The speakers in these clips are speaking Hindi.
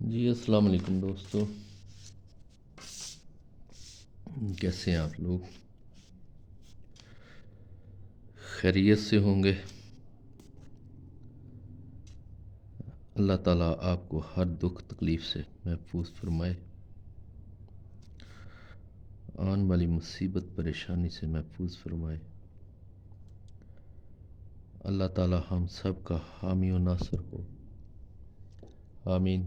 जी अस्सलाम वालेकुम दोस्तों, कैसे हैं आप लोग? खैरियत से होंगे। अल्लाह ताला आपको हर दुख तकलीफ़ से महफूज फरमाए, आने वाली मुसीबत परेशानी से महफूज फरमाए। अल्लाह ताला हम सब का हामी और नासर हो, आमीन।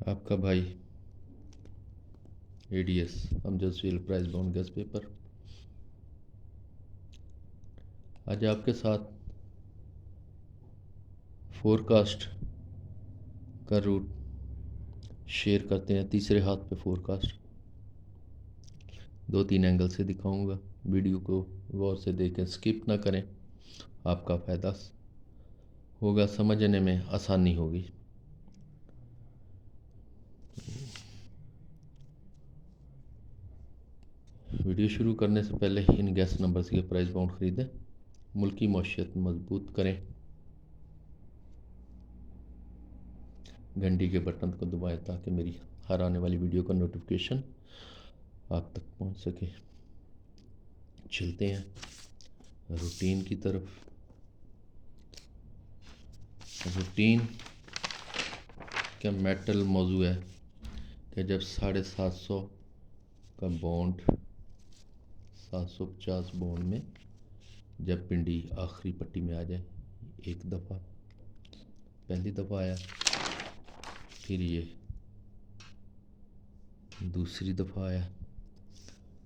आपका भाई ADS Amjad Suhail prize bond guess paper आज आपके साथ फोरकास्ट का रूट शेयर करते हैं। तीसरे हाथ पे फोरकास्ट 2-3 एंगल से दिखाऊंगा। वीडियो को गौर से देखें, स्किप ना करें, आपका फ़ायदा होगा, समझने में आसानी होगी। वीडियो शुरू करने से पहले इन गैस नंबर्स के प्राइस बाउंड ख़रीदें, मुल्की मौशियत मजबूत करें। घंटी के बटन को दबाएं ताकि मेरी हर आने वाली वीडियो का नोटिफिकेशन आप तक पहुंच सके। चलते हैं रूटीन की तरफ। रूटीन का मेटल मौजू है कि जब 750 का बॉन्ड 750 बॉन्ड में जब पिंडी आखिरी पट्टी में आ जाए, एक दफ़ा पहली दफ़ा आया, फिर ये दूसरी दफ़ा आया,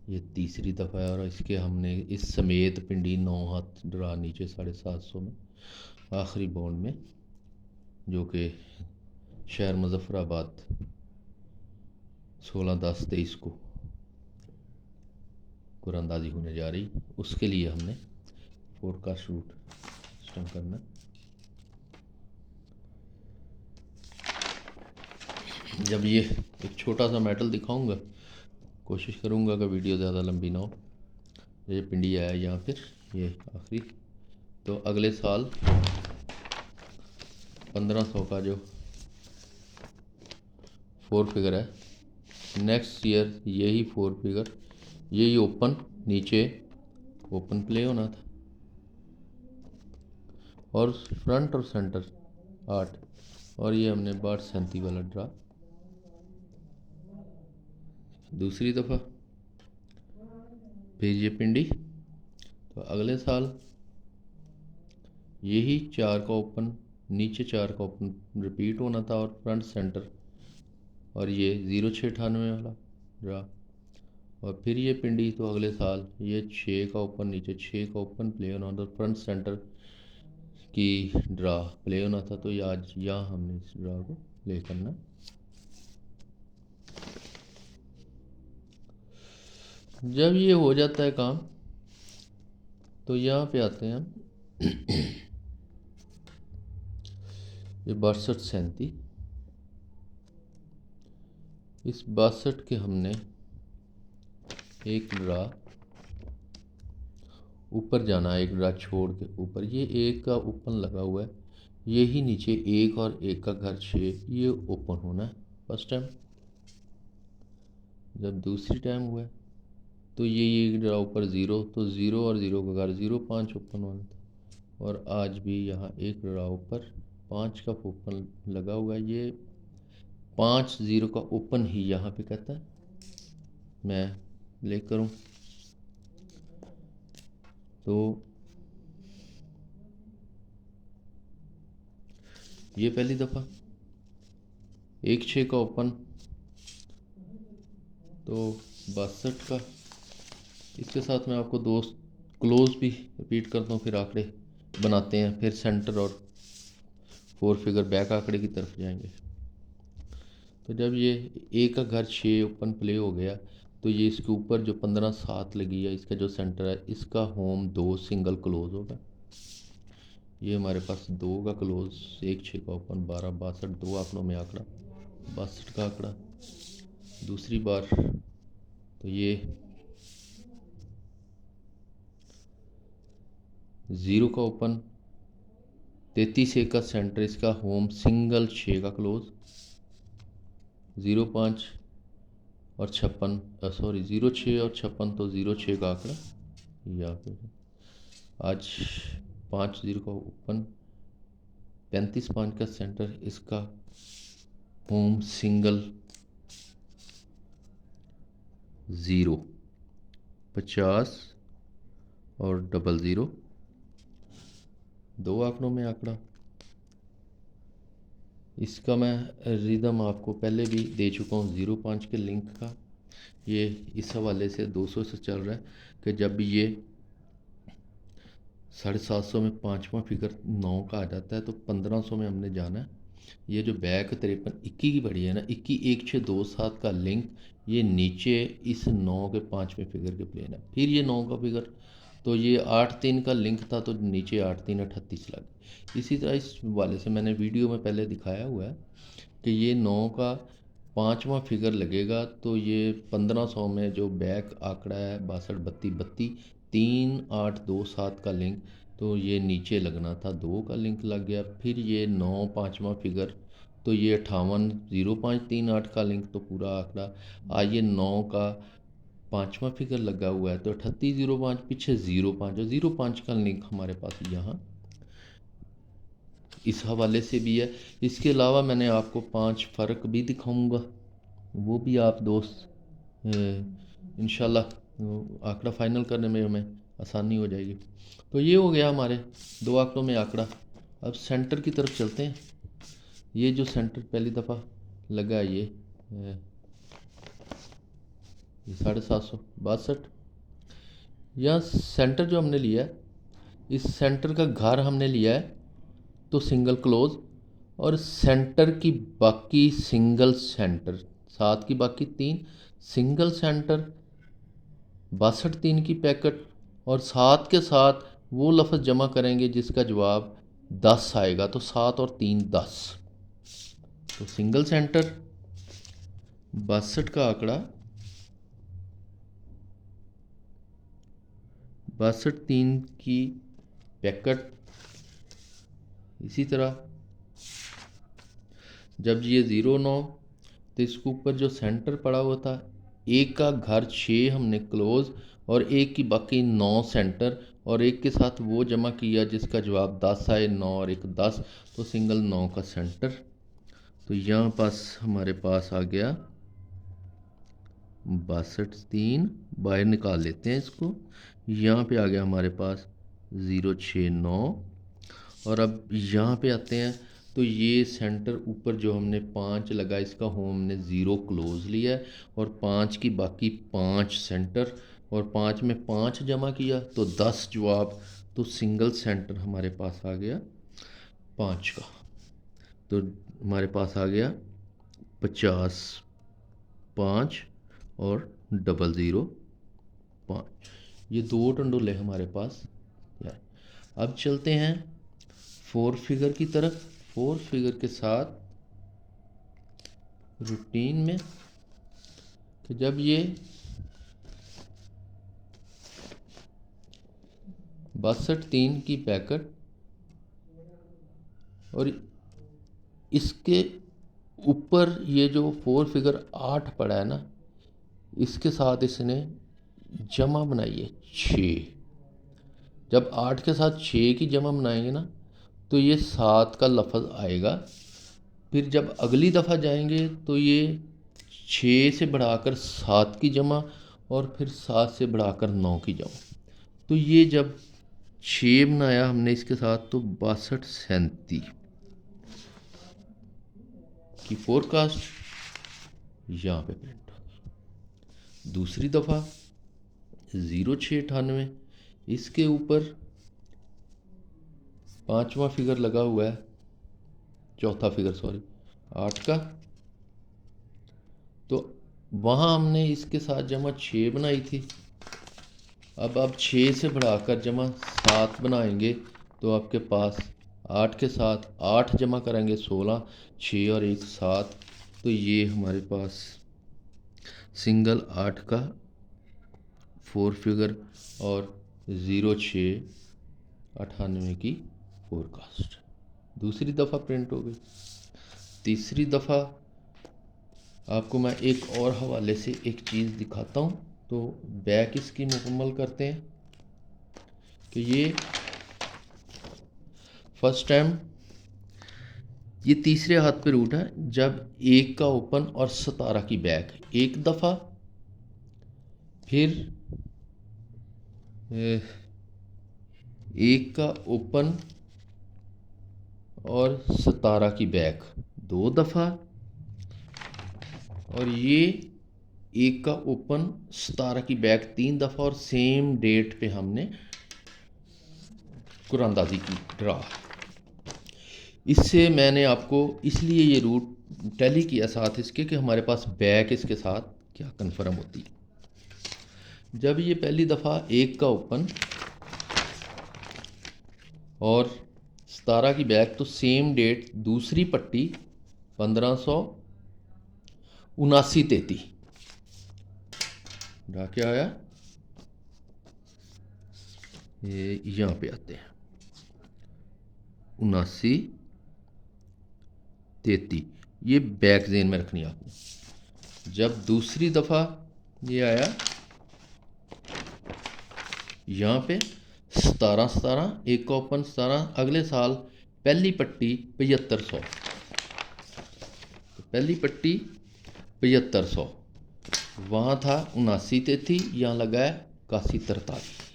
ये तीसरी दफ़ा है, और इसके हमने इस समेत पिंडी 9 हाथ ड्रा नीचे 750 में आखिरी बॉन्ड में, जो कि शहर मुजफ्फराबाद 16/10/23 को कुरानंदाजी होने जा रही, उसके लिए हमने फोरकास्ट रूट सिस्टम करना। जब ये एक छोटा सा मेटल दिखाऊंगा, कोशिश करूंगा कि वीडियो ज़्यादा लंबी ना हो। ये पिंडी आया यहाँ, फिर ये आखिरी, तो अगले साल 1500 का जो 4 फिगर है, नेक्स्ट ईयर यही 4 फिगर, यही ओपन, नीचे ओपन प्ले होना था, और फ्रंट और सेंटर 8, और ये हमने 62 वाला ड्रा दूसरी दफ़ा, फिर ये पिंडी। तो अगले साल यही 4 का ओपन, नीचे 4 का ओपन रिपीट होना था, और फ्रंट सेंटर, और ये 0698 वाला ड्रा, और फिर ये पिंडी। तो अगले साल ये 6 का ओपन, नीचे 6 का ओपन प्ले होना था, फ्रंट सेंटर की ड्रा प्ले होना था। तो ये आज यहाँ हमने इस ड्रा को प्ले करना। जब ये हो जाता है काम, तो यहाँ पे आते हैं हम ये 62-37, इस 62 के हमने एक ड्रा ऊपर जाना है, एक ड्रा छोड़ के ऊपर। ये एक का ओपन लगा हुआ है, यही नीचे एक और एक का घर 6, ये ओपन होना है फर्स्ट टाइम। जब दूसरी टाइम हुआ है, तो ये एक ड्रा ऊपर 0, तो 0 और 0 का घर 0, 5 ओपन होना था। और आज भी यहाँ एक ड्रा ऊपर 5 का ओपन लगा हुआ है, ये 5 0 का ओपन ही यहाँ पे कहता है। मैं प्ले करूँ तो ये पहली दफ़ा 1-6 का ओपन, तो 62 का। इसके साथ मैं आपको दोस्त क्लोज भी रिपीट करता हूँ, फिर आंकड़े बनाते हैं, फिर सेंटर और 4 फिगर बैक आंकड़े की तरफ जाएंगे। तो जब ये एक का घर 6 ओपन प्ले हो गया, तो ये इसके ऊपर जो 15-7 लगी है, इसका जो सेंटर है, इसका होम 2 सिंगल क्लोज होगा। ये हमारे पास 2 का क्लोज, 1-6 का ओपन, 12 62, 2 आंकड़ों में आंकड़ा 62 का आंकड़ा। दूसरी बार तो ये ज़ीरो का ओपन, 33 1 का सेंटर, इसका होम, सिंगल 6 का क्लोज, 05 और 56, सॉरी 06 और 56, तो 06 का आंकड़ा यहाँ पे। आज 5 0 का ओपन, 35 5 का सेंटर, इसका होम, सिंगल 0, 50 और 00, दो आंकड़ों में आंकड़ा। इसका मैं रिदम आपको पहले भी दे चुका हूँ 05 के लिंक का। ये इस हवाले से 200 से चल रहा है कि जब भी ये 750 में पाँचवा फिगर 9 का आ जाता है तो 1500 में हमने जाना है। ये जो बैक 53 21 की पड़ी है ना, 21 16 2 7 का लिंक, ये नीचे इस 9 के पाँचवें फिगर के प्लेन है। फिर ये 9 का फिगर, तो ये 8 3 का लिंक था तो नीचे 8 3 38 लग। इसी तरह इस वाले से मैंने वीडियो में पहले दिखाया हुआ है कि ये 9 का पाँचवा फिगर लगेगा तो ये 1500 में जो बैक आंकड़ा है 62 32 32 3 8 2 7 का लिंक, तो ये नीचे लगना था, 2 का लिंक लग गया। फिर ये 9 पाँचवा फिगर, तो ये 58 05 3 8 का लिंक, तो पूरा आंकड़ा। आइए 9 का पाँचवा फिगर लगा हुआ है तो 38 05, पीछे 05 और 05 का लिंक हमारे पास यहाँ इस हवाले से भी है। इसके अलावा मैंने आपको 5 फ़र्क भी दिखाऊंगा, वो भी आप दोस्त इंशाल्लाह आंकड़ा फाइनल करने में हमें आसानी हो जाएगी। तो ये हो गया हमारे दो आंकड़ों में आंकड़ा। अब सेंटर की तरफ चलते हैं। ये जो सेंटर पहली दफ़ा लगा है ये 762, यहाँ सेंटर जो हमने लिया है, इस सेंटर का घर हमने लिया है तो सिंगल क्लोज, और सेंटर की बाकी सिंगल सेंटर, 7 की बाकी 3 सिंगल सेंटर, 62 3 की पैकेट, और 7 के साथ वो लफ्ज़ जमा करेंगे जिसका जवाब 10 आएगा, तो 7 और 3 10, तो सिंगल सेंटर 62 का आंकड़ा 62 3 की पैकेट। इसी तरह जब ये 09, तो इसके ऊपर जो सेंटर पड़ा हुआ था, एक का घर 6 हमने क्लोज और एक की बाकी 9 सेंटर, और एक के साथ वो जमा किया जिसका जवाब 10 आए, 9 और 1 10, तो सिंगल 9 का सेंटर। तो यहाँ पास हमारे पास आ गया 62 3, बाहर निकाल लेते हैं इसको। यहाँ पे आ गया हमारे पास 069, और अब यहाँ पे आते हैं तो ये सेंटर ऊपर जो हमने 5 लगा, इसका होम ने 0 क्लोज लिया है, और 5 की बाकी 5 सेंटर, और 5 में 5 जमा किया तो 10 जवाब, तो सिंगल सेंटर हमारे पास आ गया 5 का। तो हमारे पास आ गया 50 5 और 00 5, ये दो टंडोले हमारे पास यार। अब चलते हैं 4 फिगर की तरफ। 4 फिगर के साथ रूटीन में, तो जब ये 62 3 की पैकेट और इसके ऊपर ये जो 4 फिगर 8 पड़ा है ना, इसके साथ इसने जमा बनाई है 6। जब 8 के साथ 6 की जमा बनाएंगे ना तो ये 7 का लफ्ज़ आएगा। फिर जब अगली दफ़ा जाएंगे तो ये 6 से बढ़ाकर 7 की जमा, और फिर 7 से बढ़ाकर 9 की जमा। तो ये जब 6 बनाया हमने इसके साथ तो 62 37 की फोरकास्ट यहाँ पे प्रिंट हो गई। दूसरी दफ़ा 0698, इसके ऊपर पांचवा फिगर लगा हुआ है, चौथा फिगर सॉरी 8 का, तो वहाँ हमने इसके साथ जमा 6 बनाई थी। अब आप 6 से बढ़ाकर जमा 7 बनाएंगे तो आपके पास 8 के साथ 8 जमा करेंगे 16, 6 और 1 7, तो ये हमारे पास सिंगल 8 का 4 फिगर और 06 98 की फोरकास्ट दूसरी दफ़ा प्रिंट हो गई। तीसरी दफ़ा आपको मैं एक और हवाले से एक चीज़ दिखाता हूँ। तो बैक इसकी मुकम्मल करते हैं कि ये फर्स्ट टाइम ये तीसरे हाथ पे रूट है जब एक का ओपन और 17 की बैक एक दफ़ा, फिर एक का ओपन और 17 की बैक दो दफ़ा, और ये एक का ओपन 17 की बैक तीन दफ़ा, और सेम डेट पे हमने कुरानदाजी की ड्रा। इससे मैंने आपको इसलिए ये रूट टैली किया साथ इसके कि हमारे पास बैक इसके साथ क्या कन्फर्म होती है। जब ये पहली दफ़ा एक का ओपन और 17 की बैक, तो सेम डेट दूसरी पट्टी 1579-33 ड्रा क्या आया, ये यहाँ पे आते हैं 79-33, ये बैक जेन में रखनी है आपने। जब दूसरी दफ़ा ये आया यहाँ पे 17 एक का ओपन 17, अगले साल पहली पट्टी 7500, तो पहली पट्टी 7500, वहाँ था 79-33, यहाँ लगा है 81-43।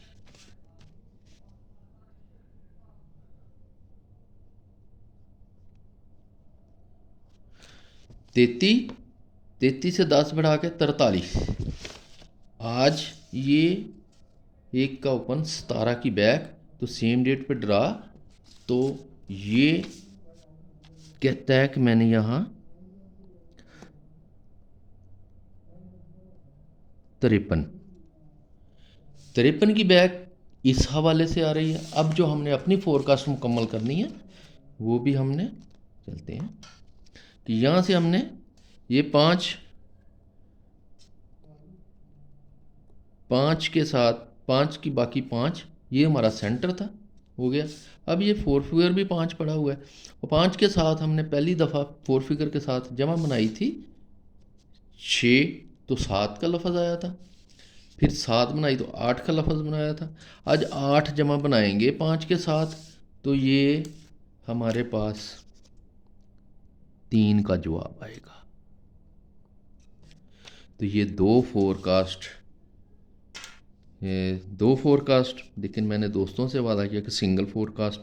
तैतीस से 10 बढ़ा के 43। आज ये एक का ओपन 17 की बैक, तो सेम डेट पे ड्रा, तो ये कहता है कि मैंने यहाँ 53 की बैक इस हवाले से आ रही है। अब जो हमने अपनी फोरकास्ट मुकम्मल करनी है वो भी हमने चलते हैं कि यहाँ से हमने ये पाँच के साथ पाँच की बाकी पाँच, ये हमारा सेंटर था, हो गया। अब ये फोर फिगर भी पाँच पड़ा हुआ है, और पाँच के साथ हमने पहली दफ़ा फोर फिगर के साथ जमा बनाई थी 6, तो 7 का लफ्ज़ आया था, फिर 7 बनाई तो 8 का लफ्ज़ बनाया था। आज 8 जमा बनाएंगे 5 के साथ, तो ये हमारे पास 3 का जवाब आएगा। तो ये दो फोरकास्ट, लेकिन मैंने दोस्तों से वादा किया कि सिंगल फोरकास्ट,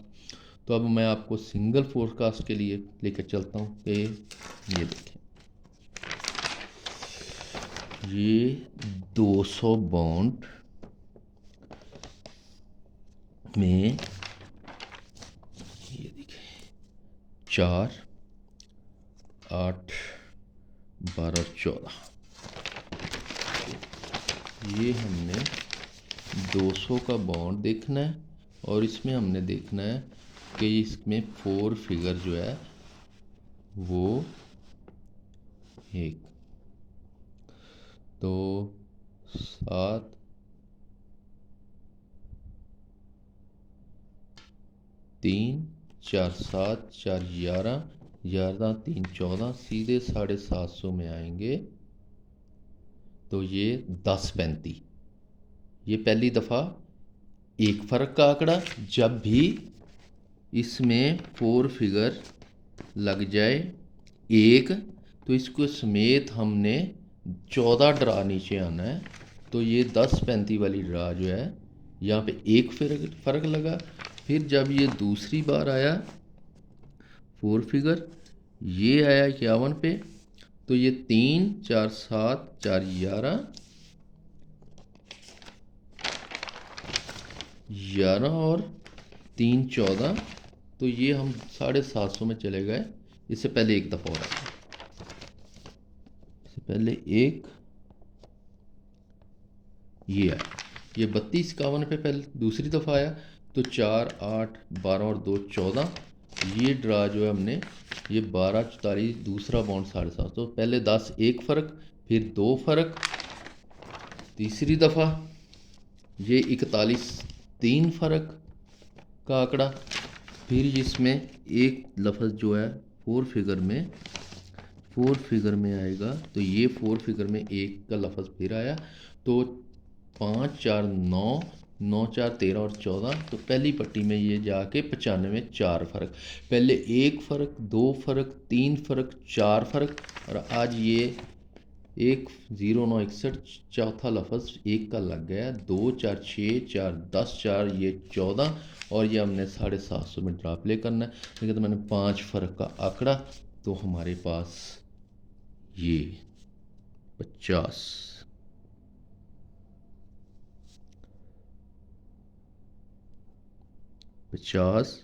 तो अब मैं आपको सिंगल फोरकास्ट के लिए लेकर चलता हूँ कि ये देखें, ये 200 बॉन्ड में ये देखें 4, 8, 12, 14, ये हमने 200 का बॉन्ड देखना है, और इसमें हमने देखना है कि इसमें फोर फिगर जो है वो एक, तो 7, 3, 4, 7, 4, 11, 11, 3, 14, सीधे 750 में आएंगे, तो ये 10-35। ये पहली दफ़ा एक फ़र्क का आंकड़ा, जब भी इसमें फोर फिगर लग जाए एक, तो इसको समेत हमने 14 ड्रा नीचे आना है। तो ये 10-35 वाली ड्रा जो है यहाँ पे एक फ़र्क लगा। फिर जब ये दूसरी बार आया फोर फिगर, ये आया 51 पे, तो ये 3, 4, 7, 4, 11 और 3, 14, तो ये हम 750 में चले गए। इससे पहले एक दफ़ा हो रहा था, इससे पहले एक ये आया, ये 32-51 पे पहले दूसरी दफ़ा आया, तो 4, 8, 12 और 2, 14, ये ड्रा जो है हमने ये 12, 44, दूसरा बॉन्ड 750, पहले 10 एक फ़र्क, फिर 2 फ़र्क, तीसरी दफ़ा ये 41 3 फ़र्क, का आंकड़ा, फिर इसमें एक लफ्ज़ जो है फोर फिगर में आएगा, तो ये फोर फिगर में एक का लफ्ज़ फिर आया, तो 5 4 9, 9 4 13 और 14, तो पहली पट्टी में ये जाके 95 में 4 फ़र्क, पहले 1 फ़र्क, 2 फ़र्क, 3 फ़र्क, 4 फ़र्क, और आज ये 1 0 9 61, चौथा लफ्ज़ एक का लग गया, 2 4 6 4 10 4, ये 14, और ये हमने 750 में ड्रॉप ले करना है। लेकिन तो मैंने 5 फ़र्क का आंकड़ा, तो हमारे पास ये 50 50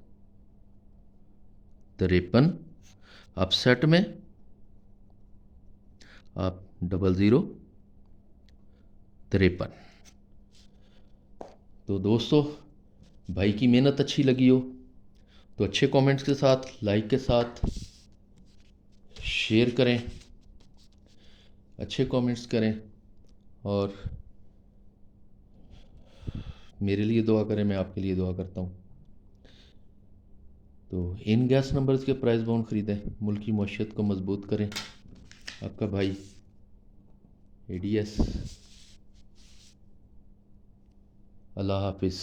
53, आप सेट में आप 00 53। तो दोस्तों, भाई की मेहनत अच्छी लगी हो तो अच्छे कमेंट्स के साथ, लाइक के साथ शेयर करें, अच्छे कमेंट्स करें, और मेरे लिए दुआ करें, मैं आपके लिए दुआ करता हूँ। तो इन गैस नंबर्स के प्राइस बॉन्ड ख़रीदें, मुल्क की मईशत को मजबूत करें। आपका भाई ADS। अल्लाह हाफिज़।